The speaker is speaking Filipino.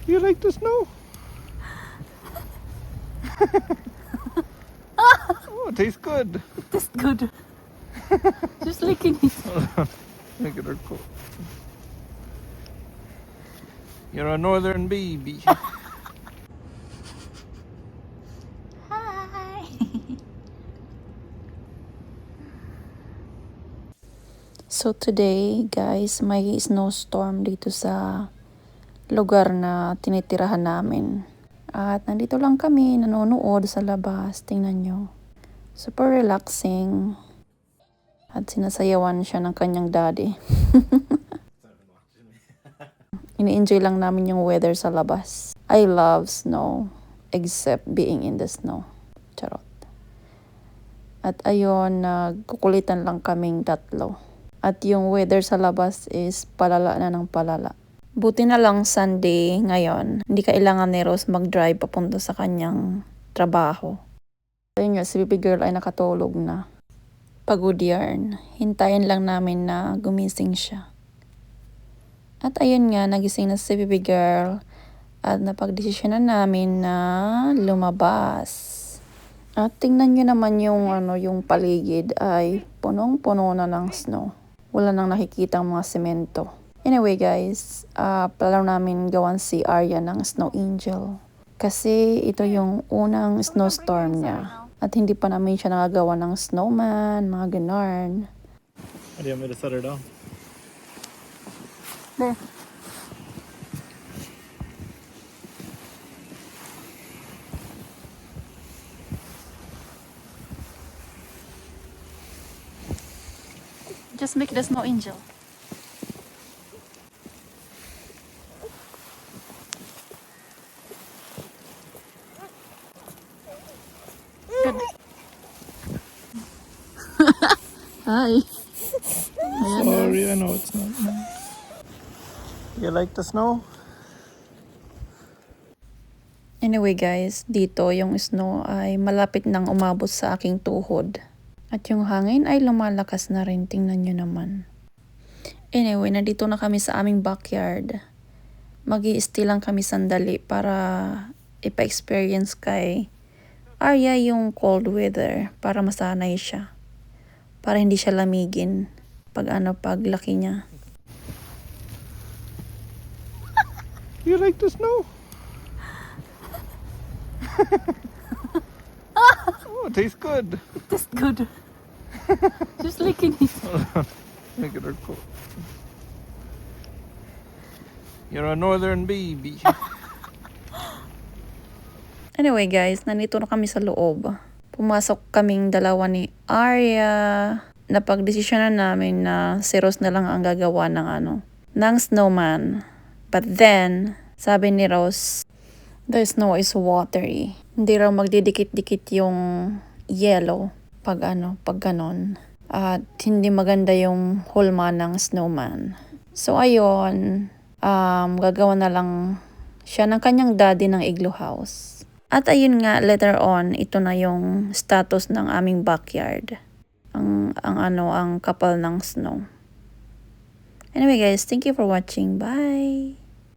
You like the snow? Oh, it tastes good. It tastes good. Just licking it. Look at her coat. You're a northern baby. Hi. So today, guys, may snowstorm dito sa lugar na tinitirahan namin. At nandito lang kami, nanonood sa labas. Tingnan nyo. Super relaxing. At sinasayawan siya ng kanyang daddy. Ini-enjoy lang namin yung weather sa labas. I love snow, except being in the snow. Charot. At ayun, nagkukulitan lang kaming tatlo. At yung weather sa labas is palala na ng palala. Buti na lang Sunday ngayon, hindi kailangan ni Rose mag-drive papunta sa kanyang trabaho. Ayun nga, si baby girl ay nakatulog na. Pagod yarn. Hintayin lang namin na gumising siya. At ayun nga, nagising na si baby girl at napagdesisyonan namin na lumabas. At tingnan nyo naman yung paligid ay punong-puno na ng snow. Wala nang nakikita mga semento. Anyway guys, plano namin gawan si Arya ng snow angel. Kasi ito yung unang snowstorm niya. At hindi pa namin siya nagagawa ng snowman, mga ganon. How do you want me to set her down? There. Just make it a snow angel. Good. Hi. Sorry, I know it's not. You like the snow? Anyway guys, dito yung snow ay malapit nang umabot sa aking tuhod. At yung hangin ay lumalakas na rin, tingnan nyo naman. Anyway, nandito na kami sa aming backyard. Mag-i-stay lang kami sandali para ipa-experience kay Arya yung cold weather para masanay siya. Para hindi siya lamigin pag laki niya. You like the snow? Oh, it tastes good. It tastes good. Just licking it. Look at her coat. You're a northern baby. Anyway guys, nandito na kami sa loob. Pumasok kaming dalawa ni Arya. Napagdesisyonan namin na si Rose na lang ang gagawa ng snowman. But then, sabi ni Rose, the snow is watery. Hindi raw magdidikit-dikit yung yellow pag ganon. At hindi maganda yung hulma ng snowman. So ayun, gagawa na lang siya ng kanyang daddy ng igloo house. At ayun nga, later on, ito na yung status ng aming backyard. Ang kapal ng snow. Anyway guys, thank you for watching. Bye!